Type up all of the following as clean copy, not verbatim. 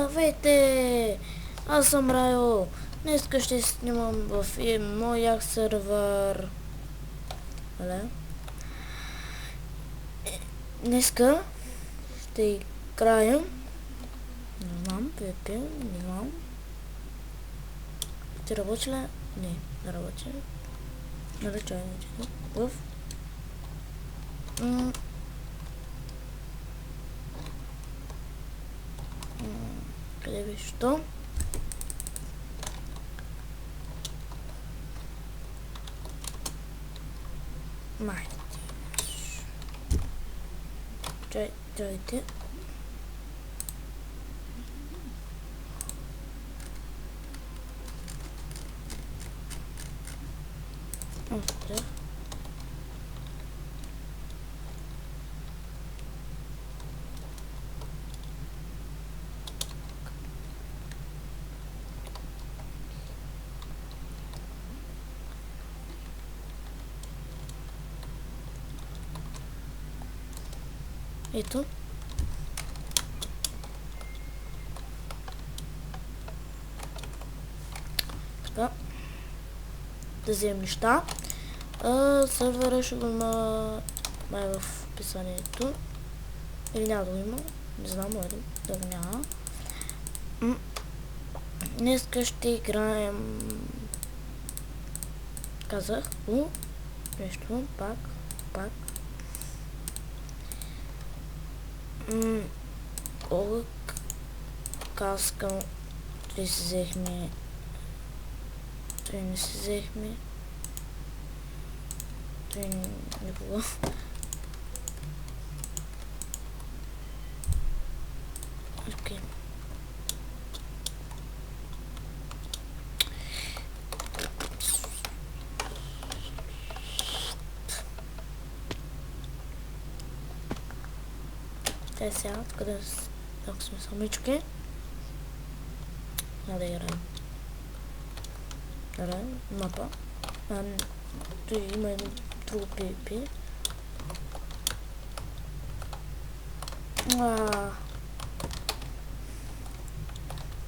Здравейте! Аз съм Райо. Днеска ще снимам в мой як сервер. Днеска ще играем. Не знам, PvP, не знам. Ще работи ли? Не работи. Наречай в къде беше то? Майте. Чайте. Да. Ето. Така. Да вземем неща. Сервера ще го има май в описанието. Или няма да го има. Не знам, може да го няма. Днеска ще играем... Казах нещо. Пак. Олък. Каскам. Той си взехме. Той не си взехме. Той не било. Окей. Те сега, къде ако сме самички. Да играем. Мапа. Той има един друго PvP.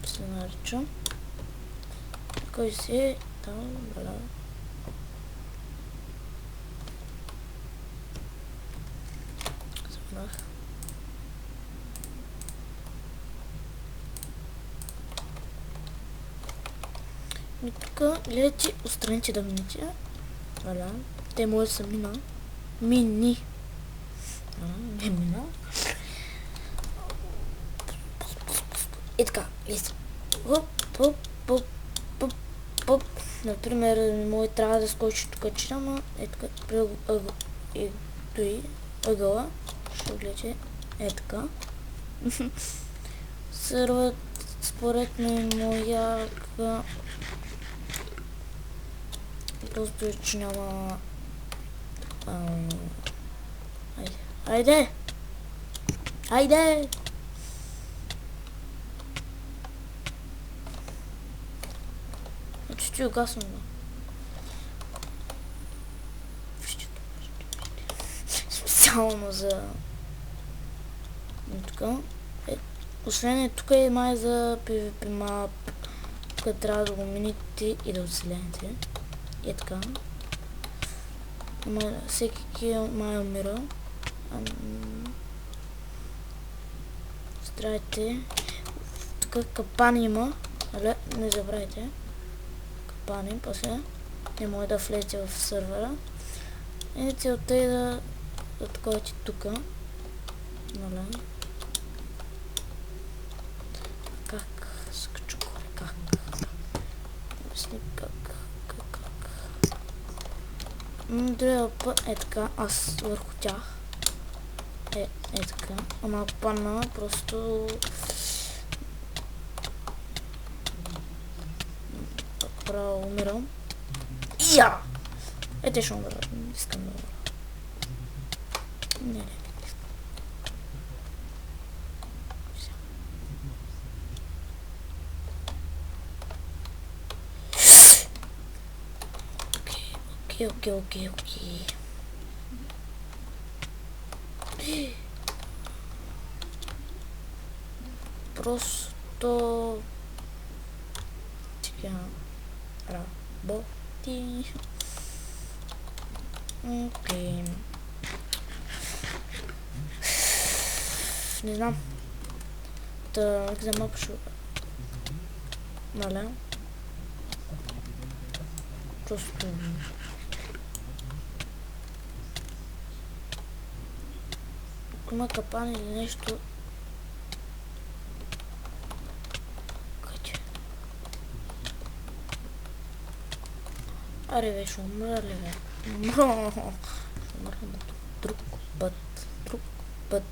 Се нарича. Кой си е? Там, бля. Забрах. И тук, гледайте, отстраните дъвните. Те може да са мини. Не мина. И така, листа. Например, мой трябва да скочи тук чина, но е така, при ъгъла. Ще гледате, е така. Сървът, според мен, моя просто че няма... Айде! Чуть-чуть угасвам, да. Специално за... Тук. Освен тук е май за PvP map. Тук трябва да го мините и да оцелените. И така. Всеки май умира. Здравейте. Тук капани има. Не забравяйте. Капани, после не може да влезете в сервера. И целта е да отходите тук. Как? Скачу горе, как? Обясни как. Другия път е така, аз върху тях. Е така. Ама ако падна, просто... Право умирам. Я! Те ще умира. Не искам да умира. Не искам. Окей. Просто то така работи. Окей. Не знам. Та взема пишу. Маля. Просто... Ако има капан или нещо... Къде? Аре бе, ще умра ли бе? Умра друг път. Друг път.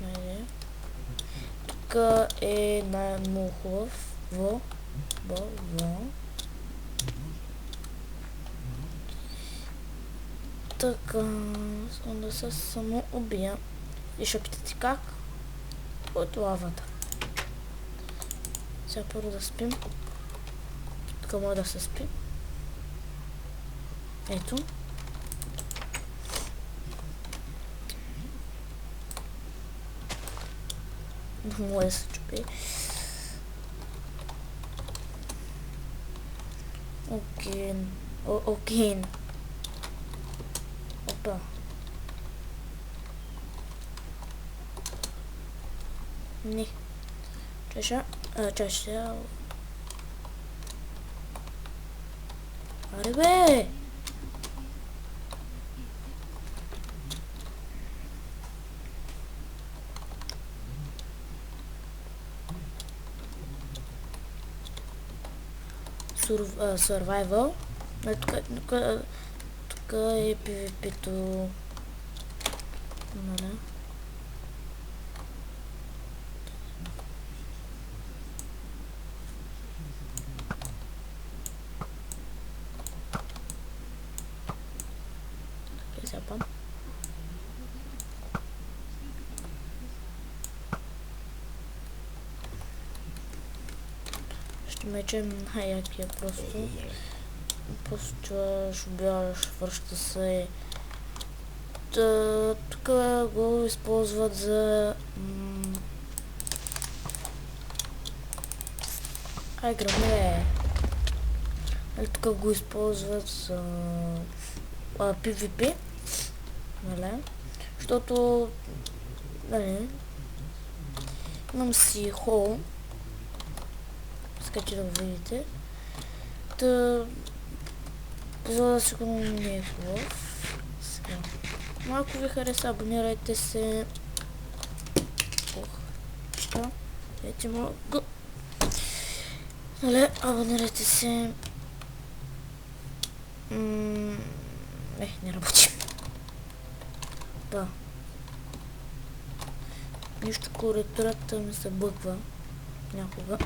Айде. Тук е много хубав. Во. Така, искам да се само убия. И ще питате как? От лавата. Сега първо да спим. Тук може да се спи. Ето. Може да се чупи. Окей. Окей. Опа. Не. Чаша. Чаша. Аре бе! Survival. Тук е PvP-то. Нали? Така запам. Ще мечем най-якия просто. Просто убиваш, връща се. Тук го използват за... Ай, граме! Тук го използват за PvP. Нали? Защото... Нали? Имам си хол. Искате да го видите. Епизода сигурно не е хубав. Сега. Но ако ви хареса, абонирайте се. Така. Ето мога. Нали, абонирайте се. Не работи. Да. Нищо, коректората ми се бъква. Някога.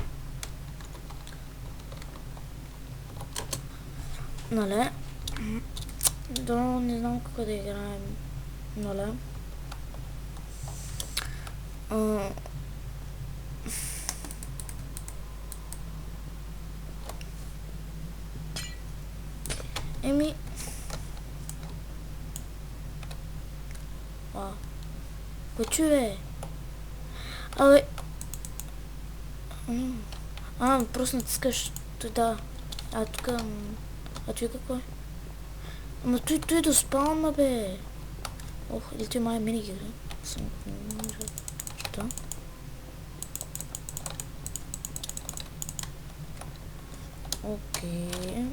Нали? Да, не знам какво да играем. Нали? Еми... Кочу бе? Абе... просто натискаш туда. Тук... той какво е? Ама той да спална бе. Ох, или той май мини игра. Що? Окей.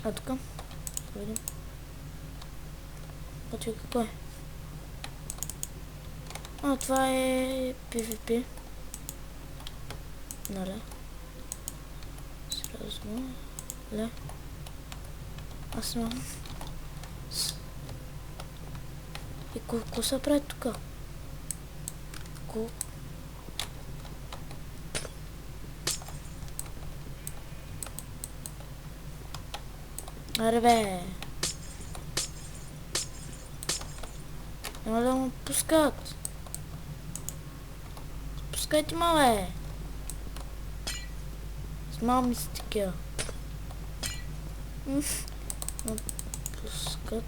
Тук? Да видим. Той какво е? Това е PvP. Нали? Сериозно? Ле? Аз имам... И какво се прави тук? Аре бе! Няма да му пускат. Пускайте мале! С мал ми си такива. Пускат.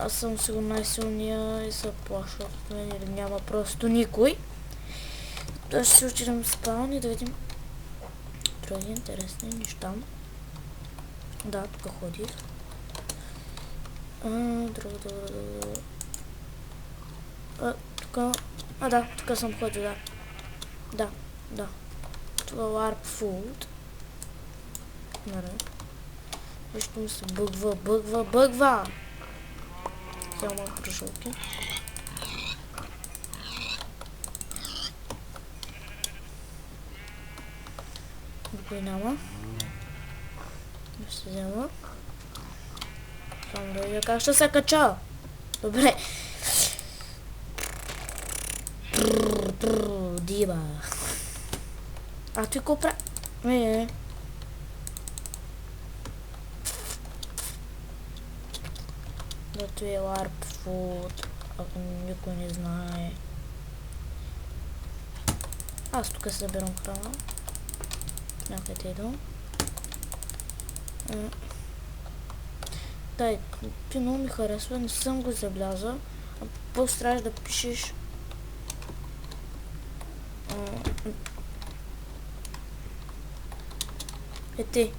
аз съм сигурно най-силния и се плаша от мен или няма просто никой. Ще се учим спаун и да видим други интересни неща. Да, тук ходих. Друго. Тук... да, тук съм ходил, да. Това е Warp Food. Нещо ми се бъгва. Сега малко пришелки. Никой няма. Не се взема. Само да видя как ще се кача. Добре. Диба. А ти какво прави? Не. Да, това е Warp Food, ако никой не знае. Аз тук се събирам храна. Някъде идвам. Дай, ти много ми харесва, не съм го забелязал. А после трябваш да пишеш... ти.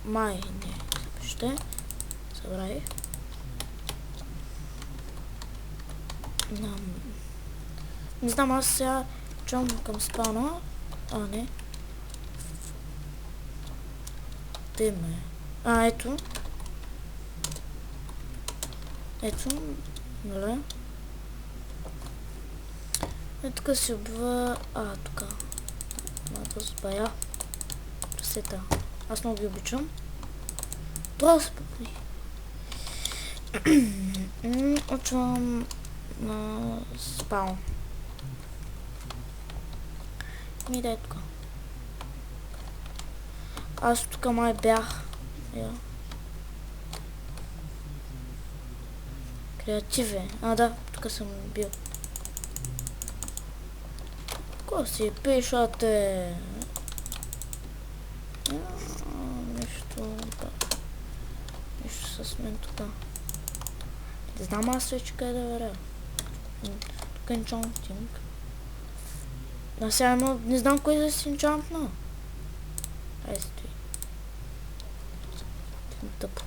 Май, не. Ще. Събравих. Не знам, аз сега чувам към спана. Не. Те ме. Ето. Нали? Тук си убива... тук. Малко сбая. Пресета. Аз много ги обичам. Това се попни. Отивам на спаун. Дай тук. Аз тук май бях. Креативен. Да, тук съм бил. Ко си пишате? Нещо с мен тук. Не знам аз вече къде да вървя. Тук е енчантинг. Сега не знам кой да си енчантна. Ай стои. Тъпо.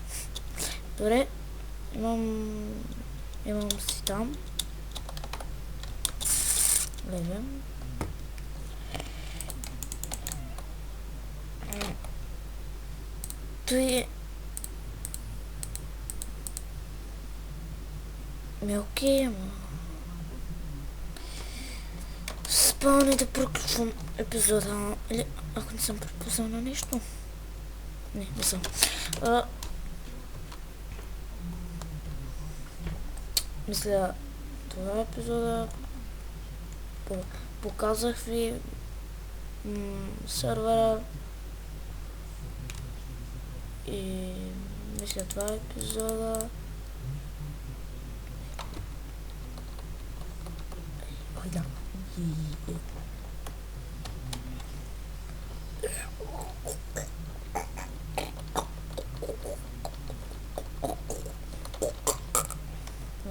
Добре. Имам си там. Левен. Той окей, ама... Спълни да проключвам епизода. Или ако не съм пропуснал на нещо. Не съм. Мисля, това епизода показах ви сервера и мисля това епизода.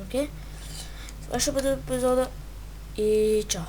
Окей. Това ще бъде епизода и чао.